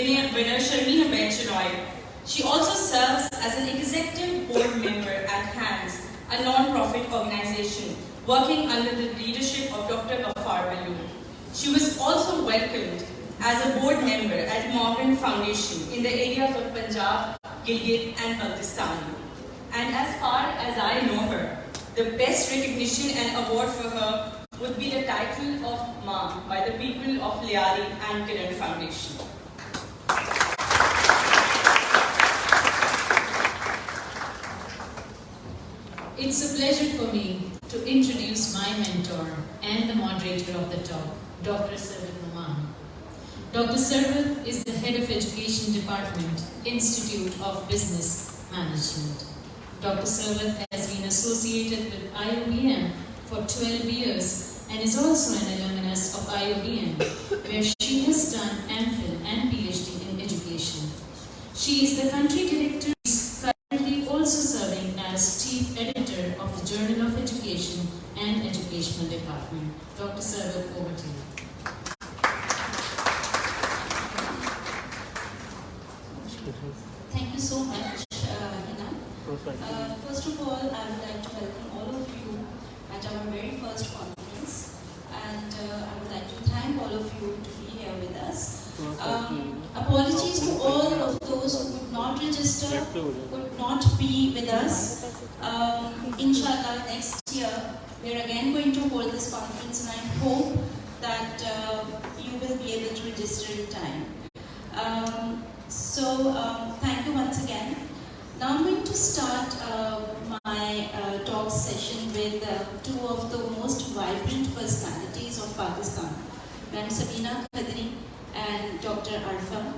winner Sharmila Benchanoy. She also serves as an executive board member at HANDS, a non-profit organization working under the leadership of Dr. Ghaffar Baloo. She was also welcomed as a board member at Morgan Foundation in the areas of Punjab, Gilgit and Baltistan. And as far as I know her, the best recognition and award for her would be the title of Ma by the people of Lyari and Kiran Foundation. It's a pleasure for me to introduce my mentor and the moderator of the talk, Dr. Sarwat Numan. Dr. Sarwat is the head of Education Department, Institute of Business Management. Dr. Sarwat has been associated with IOBM for 12 years and is also an alumnus of IOBM, where she has done MPhil and PhD in education. She is the country director, currently also serving as chief editor of the Journal of Education and Educational Department. Dr. Sarwat, over to you. Thank you so much, Hina. First of all, I would like to welcome all of you at our very first conference, and I would like to thank all of you to be here with us. Apologies to all of those who could not register, could not be with us. Inshallah, next year we are again going to hold this conference, and I hope that you will be able to register in time. Thank you once again. Now I'm going to start my talk session with two of the most vibrant personalities of Pakistan, Mme. Sabina Khadri and Dr. Arfa.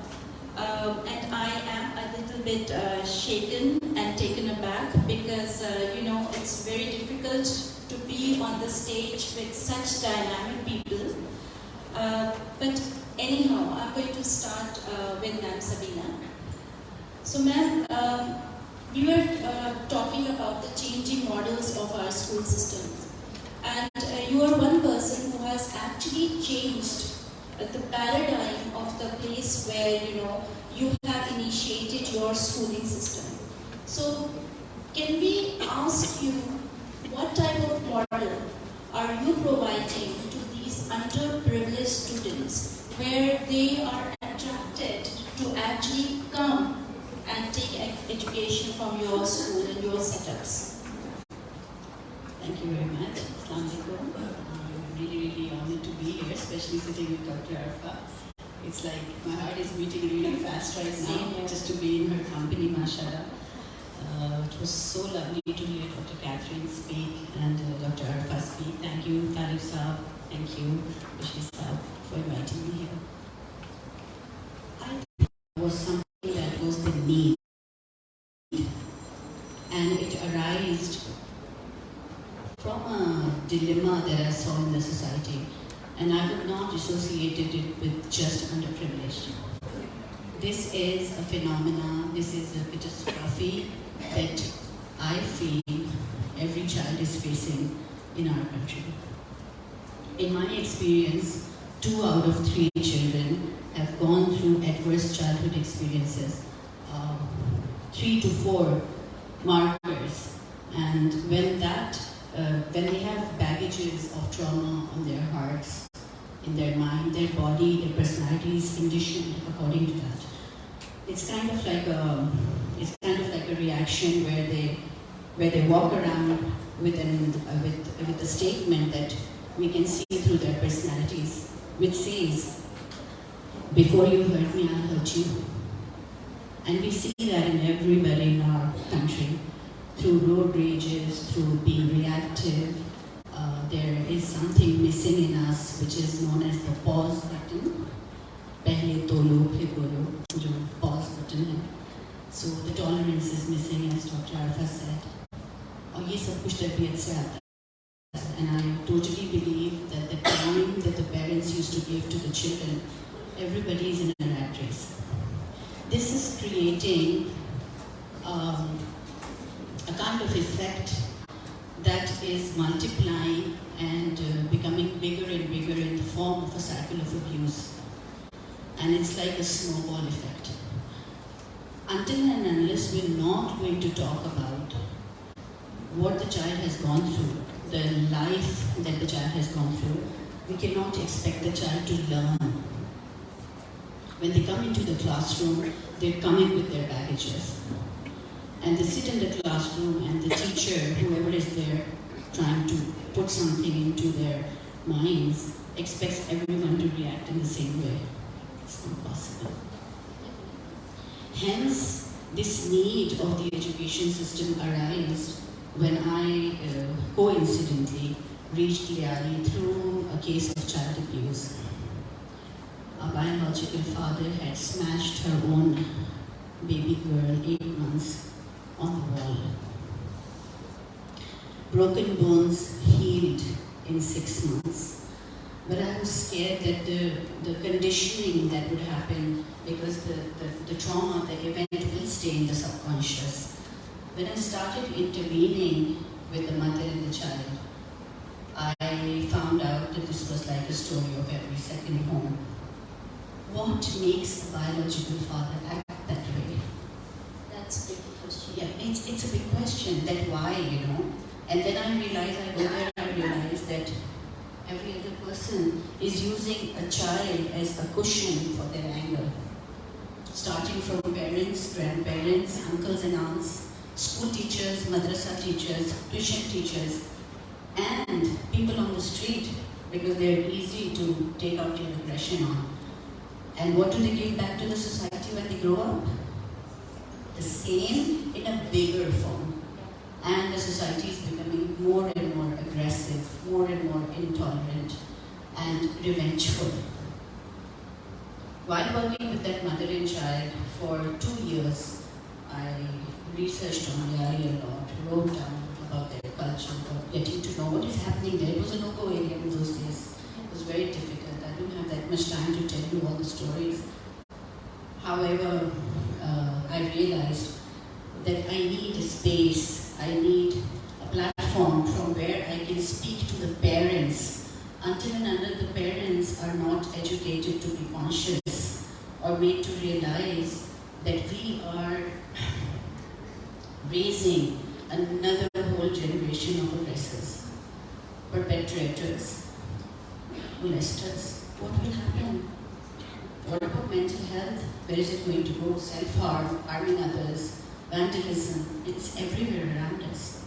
And I am a little bit shaken and taken aback because, it's very difficult to be on the stage with such dynamic people. But anyhow, I'm going to start with Mme. Sabina. So, ma'am, we were talking about the changing models of our school system. And you are one person who has actually changed the paradigm of the place where, you have initiated your schooling system. So, can we ask you, what type of model are you providing to these underprivileged students where they are attracted to actually come and take education from your school and your setups? Thank you very much. Assalamu alaikum. I'm really honored to be here, especially sitting with Dr. Arfa. It's like my heart is beating really fast right now, just to be in her company, mashallah. It was so lovely to hear Dr. Catherine speak and Dr. Arfa speak. Thank you, Talib Saab. Thank you, Bashir Saab, for inviting me here. I think it was something that was the need, and it arose from a dilemma that I saw in the society, and I would not associate it with just underprivileged. This is a phenomenon, this is a catastrophe that I feel every child is facing in our country. In my experience, 2 out of 3 children have gone through adverse childhood experiences, 3 to 4 markers, and when they have baggages of trauma on their hearts, in their mind, their body, their personality is conditioned according to that. It's kind of like a reaction where they walk around with a statement that we can see through their personalities, which says, "Before you hurt me, I'll hurt you." And we see that in everybody in our country, through road rages, through being reactive. There is something missing in us, which is known as the pause button. Pehle tolo, phir bolo, jo pause button hai. So the tolerance is missing, as Dr. Arfa said. And ye sab kuch tarbiyat se aata hai. And I totally believe that the time that the parents used to give to the children, everybody is in a rat race. This is creating a kind of effect that is multiplying and becoming bigger and bigger in the form of a cycle of abuse. And it's like a snowball effect. Until and unless we're not going to talk about what the child has gone through, the life that the child has gone through, we cannot expect the child to learn. When they come into the classroom, they're coming with their baggages. And they sit in the classroom and the teacher, whoever is there, trying to put something into their minds, expects everyone to react in the same way. It's not possible. Hence, this need of the education system arose when I coincidentally reached Liari through a case of child abuse. A biological father had smashed her own baby girl, 8 months, on the wall. Broken bones healed in 6 months. But I was scared that the conditioning that would happen, because the trauma, the event will stay in the subconscious. When I started intervening with the mother and the child, I found out that this was like a story of every second home. What makes a biological father act that way? That's a big question. Yeah, it's a big question, that why, you know. And then I realized that every other person is using a child as a cushion for their anger. Starting from parents, grandparents, uncles and aunts, school teachers, madrasa teachers, tuition teachers, and people on the street, because they're easy to take out your aggression on. And what do they give back to the society when they grow up? The same in a bigger form. And the society is becoming more and more aggressive, more and more intolerant, and revengeful. While working with that mother and child for 2 years, I researched on Liari a lot, wrote down about their culture, about getting to know what is happening there. It was a no-go area in those days. It was very difficult. I don't have that much time to tell you all the stories. However, I realized that I need a space, I need a platform from where I can speak to the parents. Until and until the parents are not educated to be conscious or made to realize that we are raising another whole generation of aggressors, perpetrators, molesters. What will happen? What about mental health? Where is it going to go? Self-harm, harming others, vandalism, it's everywhere around us.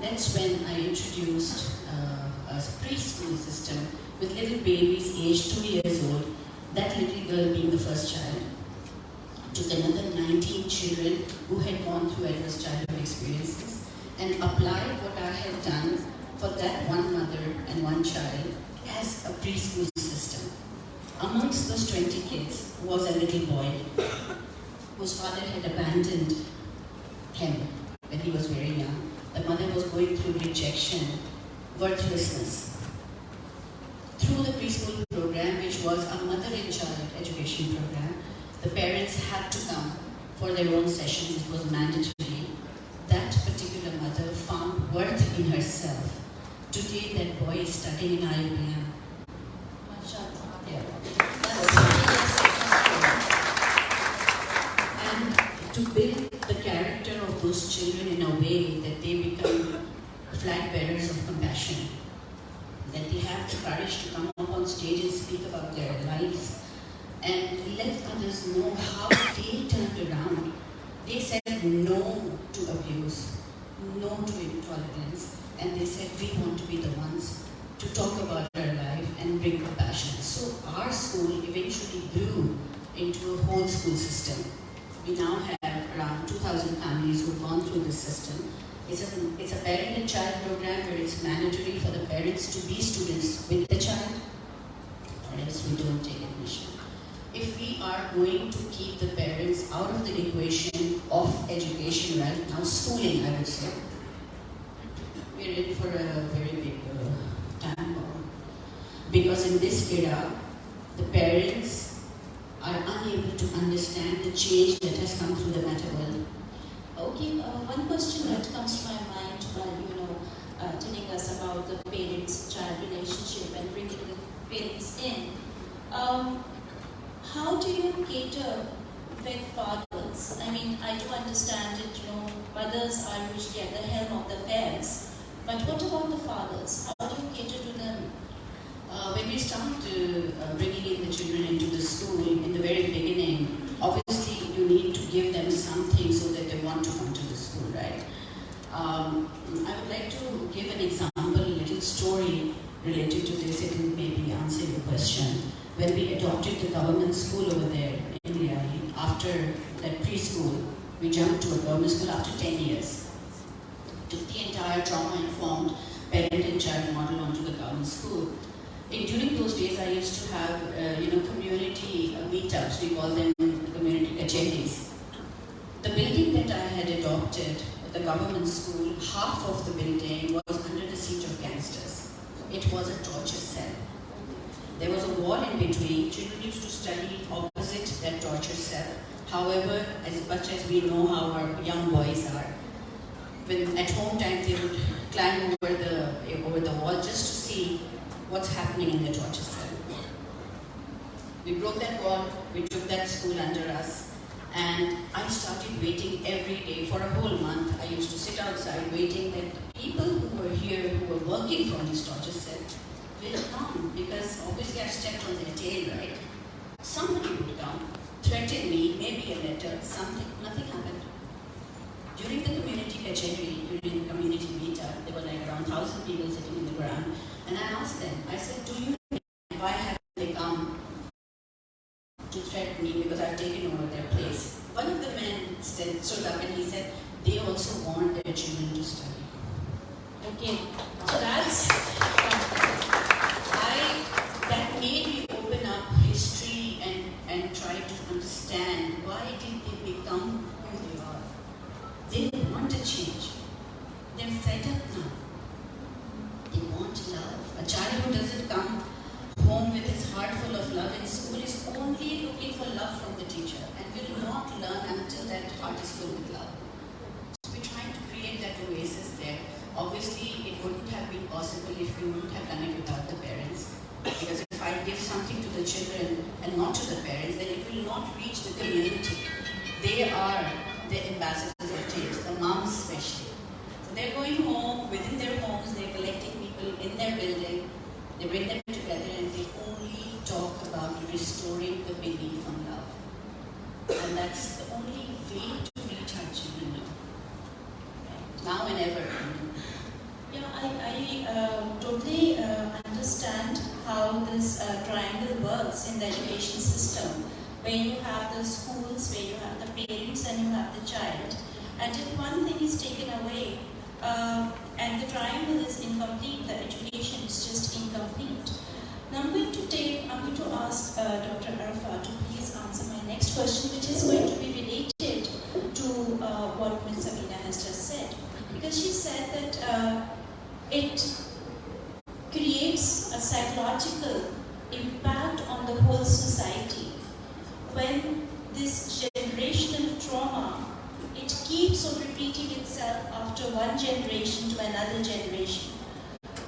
That's when I introduced a preschool system with little babies aged 2 years old, that little girl being the first child. Took another 19 children who had gone through adverse childhood experiences and applied what I had done for that one mother and one child as a preschool system. Amongst those 20 kids was a little boy whose father had abandoned him when he was very young. The mother was going through rejection, worthlessness. Through the preschool program, which was a mother and child education program, the parents had to come for their own sessions. It was mandatory. That particular mother found worth in herself. Today, that boy is studying in IOBM. Yeah. And to build the character of those children in a way that they become flag bearers of compassion, that they have the courage to come up on stage and speak about their lives and let others know how they turned around. They said no to abuse, no to intolerance, and they said we want to be the ones to talk about our life and bring compassion. So our school eventually grew into a whole school system. We now have around 2,000 families who have gone through this system. It's a parent and child program where it's mandatory for the parents to be students with the child, or else we don't take admission. If we are going to keep the parents out of the equation of education right now, schooling, I would say, we're in for a very big time bomb. Because in this era, the parents are unable to understand the change that has come through the meta world. Okay, one question that comes to my mind while telling us about the parents-child relationship and bringing the parents in. how do you cater with fathers? I mean, I do understand it, mothers are usually at the helm of the affairs, but what about the fathers? How do you cater to them? When we start bringing in the children into the school, in the very beginning, obviously you need to give them something so that they want to come to the school, right? I would like to give an example, a little story related to this. It will maybe answer your question. When we adopted the government school over there in India, after that preschool, we jumped to a government school after 10 years. Took the entire trauma-informed parent and child model onto the government school. During those days, I used to have, community meetups. We call them community kacheris. The building that I had adopted, the government school, half of the building was under the siege of gangsters. It was a torture cell. There was a wall in between. Children used to study opposite that torture cell. However, as much as we know how our young boys are, when at home time they would climb over the wall just to see what's happening in the torture cell. We broke that wall, we took that school under us, and I started waiting every day. For a whole month, I used to sit outside waiting that people who were here, who were working from this torture cell, will come, because obviously I stepped on their tail, right? Somebody would come, threaten me, maybe a letter, something, nothing happened. During the community kacheri, during the community meetup, there were like around 1,000 people sitting in the ground, and I asked them, I said, do you know why have they come to threaten me because I've taken over their place? One of the men stood up and he said, they also want their children to study. Okay, so that made me open up history and try to understand why did they become who they are. They want a change. They're fed up now. They want love. A child who doesn't come home with his heart full of love in school is only looking for love from the teacher and will not learn until that heart is filled with love. So we're trying to create that oasis there. Obviously, it wouldn't have been possible if we wouldn't have done it without the parents. Because if I give something to the children and not to the parents, then it will not reach the community. They are the ambassadors of change, the moms especially. So they're going home, within their homes, they're collecting people in their building, they bring them together and they only talk about restoring the belief on love. And that's the only way to reach our children now and ever. Yeah, I totally understand how this triangle works in the education system, where you have the schools, where you have the parents and you have the child. And if one thing is taken away and the triangle is incomplete, the education is just incomplete. Now I'm going to ask Dr. Arfa to please answer my next question, which is going to be related to what Ms. Sabina has just said. Because she said that it creates a psychological impact on the whole society when this generational trauma, it keeps on repeating itself after one generation to another generation.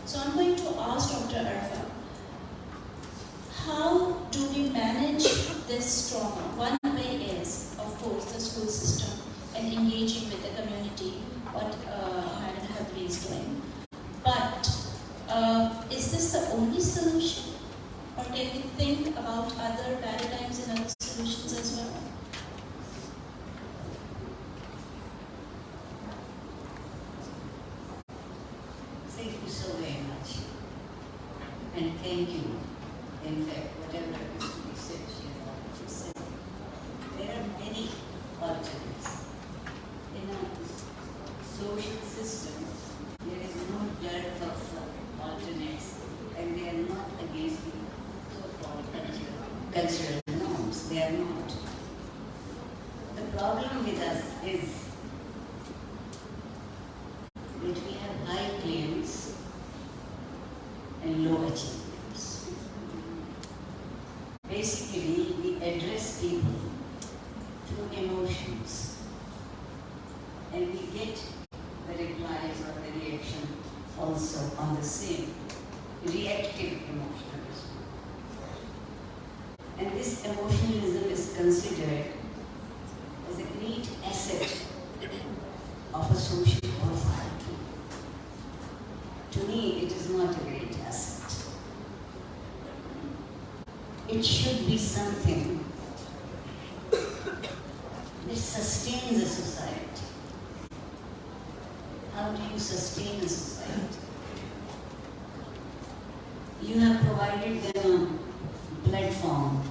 So I'm going to ask Dr. Arfa, how do we manage this trauma? One way is, of course, the school system and engaging with the community, what Madam Hadley is doing. But is this the only solution? Or can we think about other paradigms and other solutions as well? Thank you so very much. And thank you. In fact, whatever is to be said here, what you said, there are many alternatives. In a social system, there is no dearth of alternates, and they are not against the so-called cultural norms. They are not. The problem with us is that we have high claims and low achievements. Basically, we address people through emotions, and we get the replies or the reaction also on the same reactive emotional response. And this emotional should be something that sustains a society. How do you sustain a society? You have provided them a platform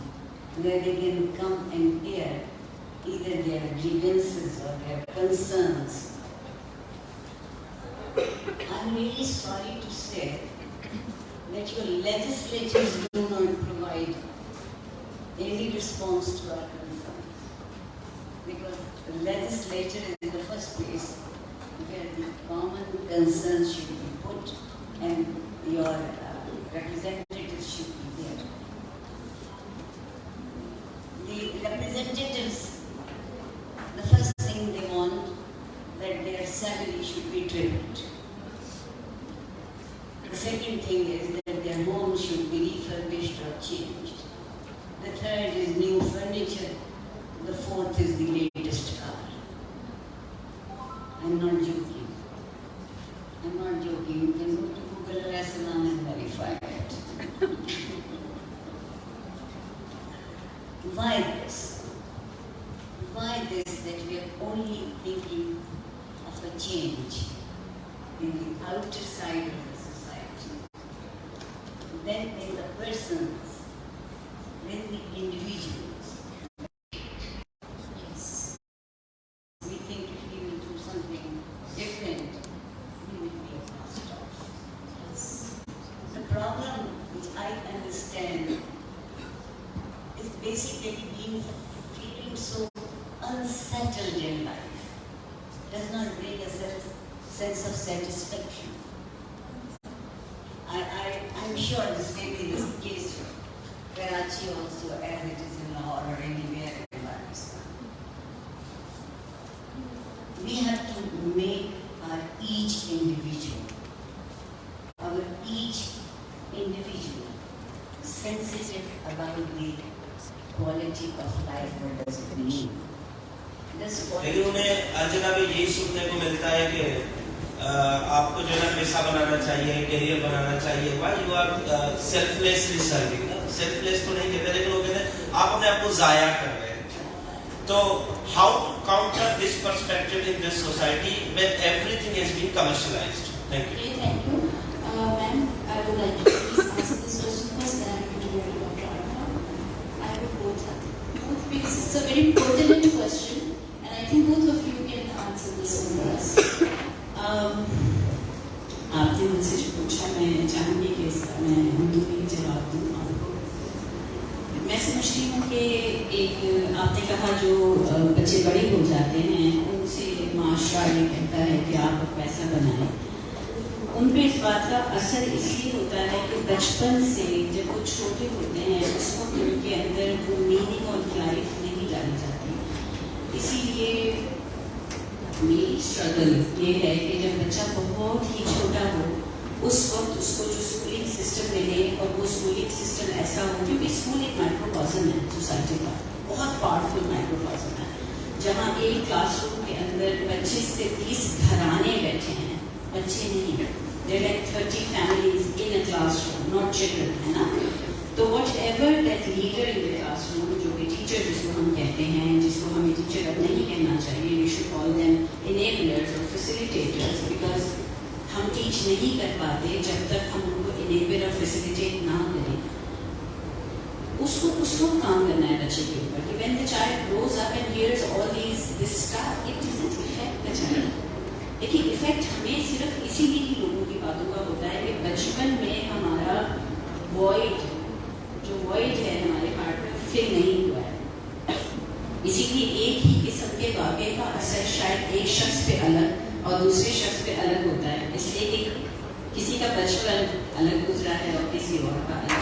where they can come and hear either their grievances or their concerns. I'm really sorry to say that your legislatures do not provide any response to our concerns, because the legislature is the first place where the common concerns should be put and your representatives should be there. The representatives, the first thing they want, that their salary should be tripled. The second thing is that their home should be refurbished or changed. The third is new furniture. The fourth is the latest car. I'm not joking. I'm not joking. You can go to Google Restaurant and verify it. Why this? Why this that we are only thinking of a change in the outer side of the society? Then in the persons, then the individuals. Yes. We think if we will do something different, we will be cast off. Yes. The problem which I understand is basically feeling so unsettled in life. Does not bring a sense of satisfaction. I'm sure this may be the case for Karachi also, as it is in Lahore or anywhere in Pakistan. We have to make each individual sensitive about the quality of life. What does it mean? लेकिन उन्हें हर जगह भी यही सुनने को मिलता है कि आपको जो है ना पैसा बनाना चाहिए, करियर बनाना चाहिए. Why you are selflessly serving? Selfless तो नहीं कहते, लेकिन वो कहते हैं आप अपने आप को जाया कर रहे हैं. तो how to counter this perspective in this society when everything has been commercialized? Thank you. Thank you, ma'am. I would like to please answer this question first, then I am going to go to Dr. Arna. I would both because it's a very pertinent question. I think both of you can answer this for us. आपने मुझसे जो पूछा, मैं चाहूँगी कि इसका मैं हिंदी में जवाब दूँ आपको. मैं समझती हूँ कि एक आपने कहा जो बच्चे बड़े हो जाते हैं उनसे माशरा ये कहता है कि आप पैसा बनाएं. उन पे इस बात का असर इसलिए होता है कि बचपन से जब वो छोटे होते हैं उस वक्त उनके अंदर वो मीनिंग और लाइफ नहीं डाली जाती. इसीलिए मेरी स्ट्रगल ये है कि जब बच्चा बहुत ही छोटा हो उस वक्त उसको जो स्कूलिंग सिस्टम मिले और वो स्कूलिंग सिस्टम ऐसा हो, क्योंकि स्कूल एक माइक्रोकॉस्म है सोसाइटी का, बहुत पावरफुल माइक्रोकॉस्म है, जहाँ एक क्लासरूम के अंदर 25 से 30 घराने बैठे हैं, बच्चे नहीं, there are like 30 families in a classroom, not children, है ना. तो whatever that leader in the classroom, जो भी टीचर जिसको हम कहते हैं, जिसको हमें टीचर अब नहीं कहना चाहिए, we should call them enablers or facilitators, because हम टीच नहीं कर पाते जब तक हम उनको enable और facilitate ना करें. उसको काम करना है बच्चे के ऊपर कि when the child grows up and hears all this stuff, it doesn't affect the child. लेकिन इफेक्ट हमें सिर्फ इसीलिए ही लोगों की बातों का होता है कि बचपन में हमारा void है हमारे हार्ट में फिल नहीं हुआ है. इसीलिए एक ही किस्म के वाक़े का असर शायद एक शख्स पे अलग और दूसरे शख्स पे अलग होता है, इसलिए कि किसी का बचपन अलग गुजरा है और किसी और का अलग.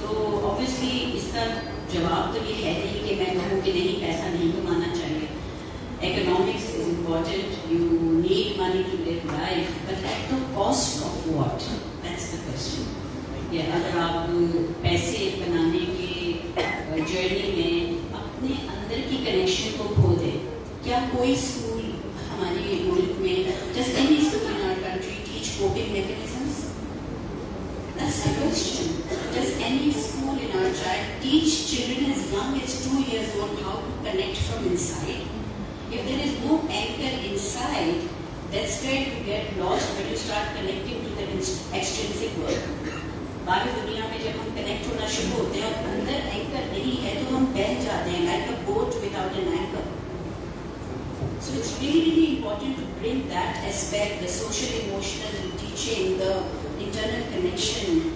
तो ऑब्वियसली इसका जवाब तो ये है नहीं कि मैं कहूँ कि नहीं पैसा नहीं कमाना चाहिए. Economics is important. You need money to live life, but at the cost of what? That's the question. या अगर आप पैसे बनाने के जर्नी में अपने अंदर की कनेक्शन को खो दें, क्या कोई स्कूल हमारे मुल्क में, does any school in our country teach coping mechanisms? That's the question. Does any school in in our child, teach children as young as 2 years old how to connect from inside. If there is no anchor inside, that's where you get lost when you start connecting to the extrinsic world. बाहरी दुनिया में जब हम connect होना शुरू होते हैं और अंदर एंकर नहीं है तो हम बह जाते हैं like a boat without an anchor. So it's really important to bring that aspect, the social, emotional teaching, the internal connection,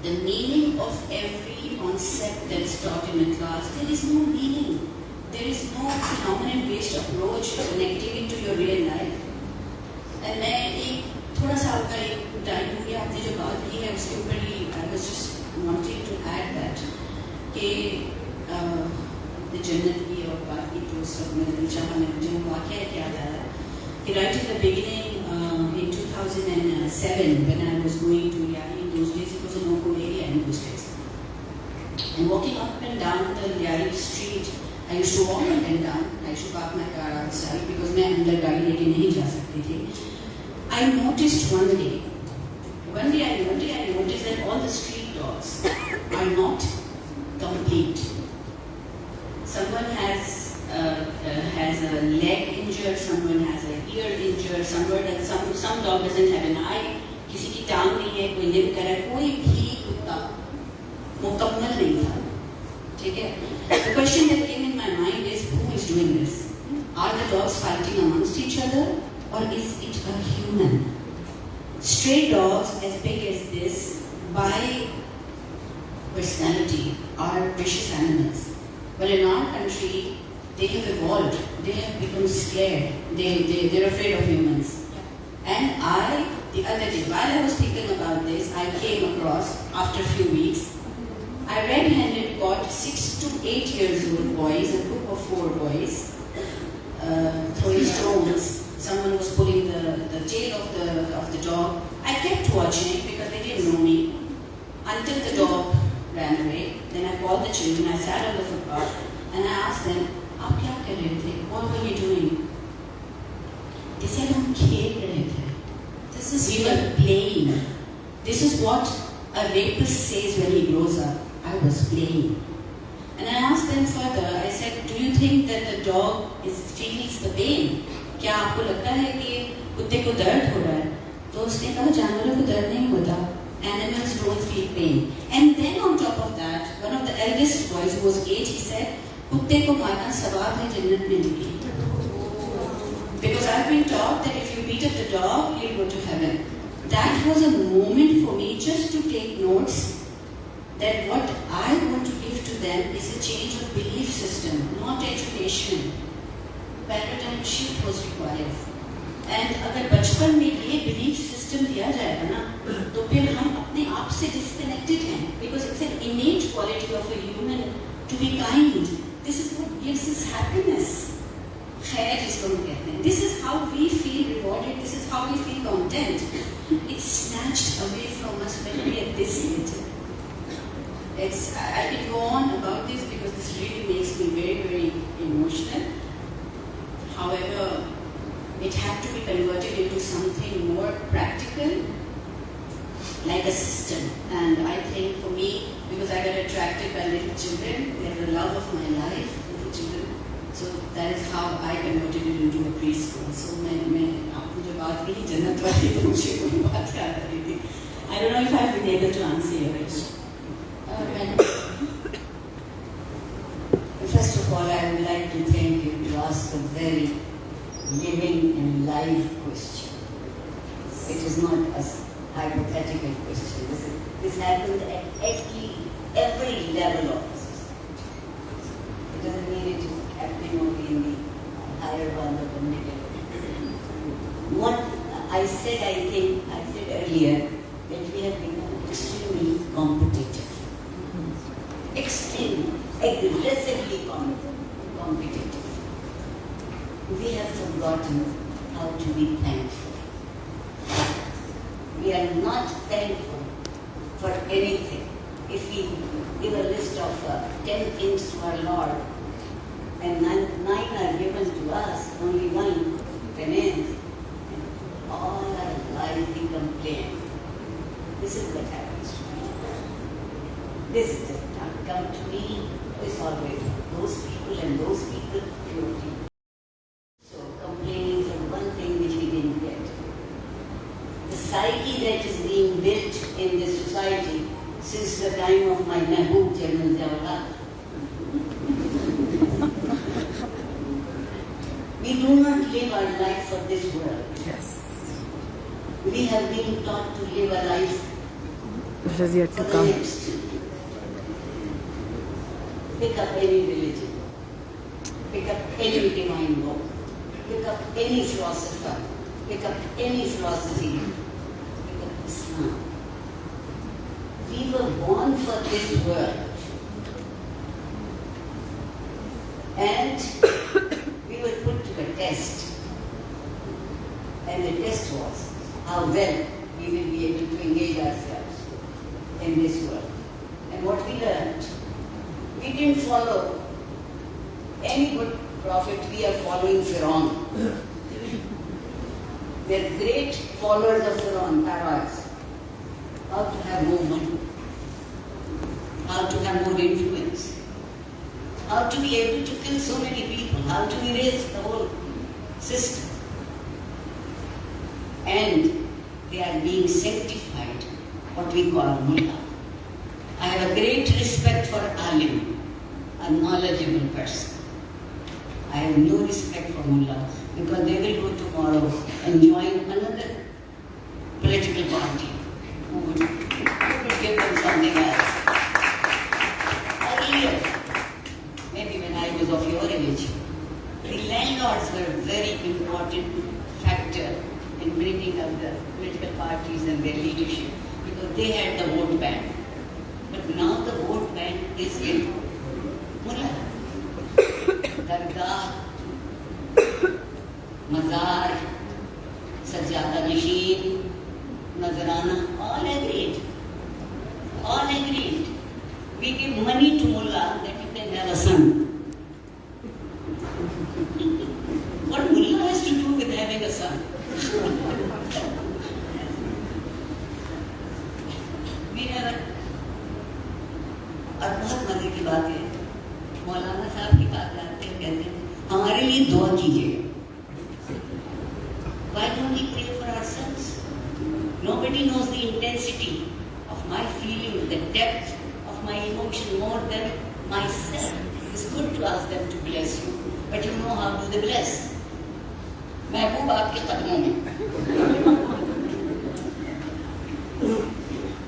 the meaning of every concept that is taught in a class. There is no meaning. There is no phenomenon-based approach connecting it to your real life. And मैं एक थोड़ा सा आपका एक time हो गया, आपने जो बात की है उसके ऊपर ही I was just wanting to add that कि the जन्नत की और बात की तो सब में दिल चाहा में मुझे वो वाक़या क्या था कि right in the beginning in 2007 when I was going to Liari, in those days it was a no-go area in those days, and walking up and down the Liari street, I used to walk up and down. I used to park my car outside because मैं अंदर गाड़ी लेके नहीं जा सकती थी. I noticed one day I noticed that all the street dogs are not complete. Someone has a leg injured, someone has an ear injured, some dog doesn't have an eye, किसी की टांग नहीं है, कोई लिम्ब कर रहा है, कोई भी कुत्ता मुकम्मल नहीं था. ठीक है? The question that came in my mind is, who is doing this? Are the dogs fighting amongst each other, or is it a human? Stray dogs as big as this, by personality, are vicious animals. But in our country, they have evolved. They have become scared. They're afraid of humans. And the other day, while I was thinking about this, I came across, after a few weeks, I red-handed got 6 to 8 years old boys, a group of 4 boys, throwing stones. Someone was pulling the tail of the dog. I kept watching because they didn't know me until the dog ran away. Then I called the children. I sat on the footpath and I asked them, "आप क्या कर रहे थे? What were you doing?" They said, "हम खेल रहे थे." We were playing. This is what a rapist says when he grows up. I was playing. And I asked them further. I said, "Do you think that the dog feels the pain? क्या आपको लगता है कि कुत्ते को दर्द हो रहा है?" तो उसने कहा, जानवरों को दर्द नहीं होता. Animals don't feel pain. And then on top of that, one of the eldest boys who was 8, he said, कुत्ते को मारना सवाब है जन्नत में लिखी. Because I've been taught that if you beat up the dog, you'll go to heaven. That was a moment for me just to take notes that what I want to give to them is a change of belief system, not education. Paradigm shift was required. And अगर बचपन में ये belief system दिया जाएगा ना, तो फिर हम अपने आप से disconnected हैं. Because it's an innate quality of a human to be kind. This is what gives us happiness. खैर जिसको हम कहते हैं. This is how we feel rewarded. This is how we feel content. It's snatched away from us when we are this little. I can go on about this because this really makes me very, very emotional. However, it had to be converted into something more practical, like a system. And I think for me, because I got attracted by little children, they're the love of my life, little children. So that is how I converted it into a preschool. So मैं आपको जो बात कही जन्नत वाली तो मुझे कोई बात याद आ रही थी. I don't know if I've been able to answer your question. First of all, I would like to thank you to ask a very living and live question. It is not a hypothetical question. This happens at every level of the system. It doesn't mean it is happening only in the higher one or the middle. What I said earlier that we have become extremely competitive. Extremely, aggressively competitive. We have forgotten how to be thankful. We are not thankful for anything. If we give a list of 10 things to our Lord, and 9 are given to us, only 1 remains, and all our life we complain. This is what happens to me. This does not come to me. It's always those people and those people. So complaining for one thing which we didn't get. The psyche that is being built in this society since the time of my Mehboob General Jawahar. We do not live our life for this world. Yes. We have been taught to live a life Which is yet to for the come. next. Pick up any religion. Pick up any divine book. Pick up any philosopher. Pick up any philosophy. Pick up Islam. We were born for this world. And we were put to a test. And the test was how well we will be able to engage ourselves in this world. And what we learned, we didn't follow any good prophet, we are following Pharaoh. The great followers of Pharaoh, pharaohs, how to have more money, how to have more influence, how to be able to kill so many people, how to erase the whole system. And they are being sanctified, what we call mullah. I have a great respect for alim, a knowledgeable person. I have no respect for mullah because they will go tomorrow and join another political party who would give them something else. Earlier, maybe when I was of your age, the landlords were a very important factor in bringing up the political parties and their leadership because they had the vote bank. But now the vote bank is in mullah. Dargah, Mazar, Sajjada Machine, Nazarana, all agreed. All agreed. We give money to mullah that you can have a son. What mullah has to do with having a son? We have a और बहुत मजे की बात है मौलाना साहब की बात करते हैं कहते हैं हमारे लिए दुआ कीजिए why don't we pray for ourselves? Nobody knows the intensity of my feeling, the depth of my emotion more than myself. It's good to ask them to bless you, but you know how do they bless? महबूब आपके कदमों में.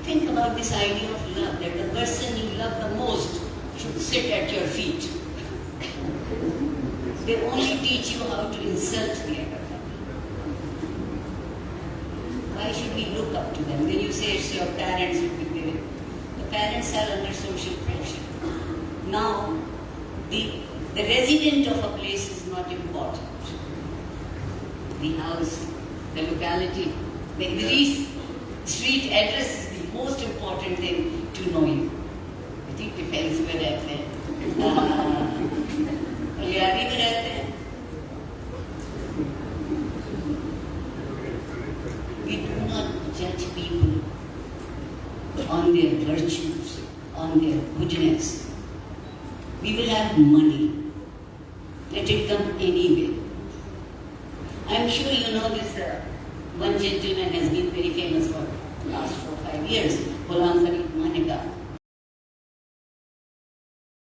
Think about this idea of love, that the person you love the most should sit at your feet. They only teach you how to insult the other person. Why should we look up to them? When you say it's your parents, the parents are under social pressure. Now, the resident of a place is not important. The house, the locality, the street address is the most important thing to know you. I think depends where रहते हैं. कल्याणी में रहते हैं. We do not judge people on their virtues, on their goodness. We will have money. Let it come anyway. I am sure you know this. One gentleman has been very famous for the last 4 or 5 years, Ghulam Farid Maneka.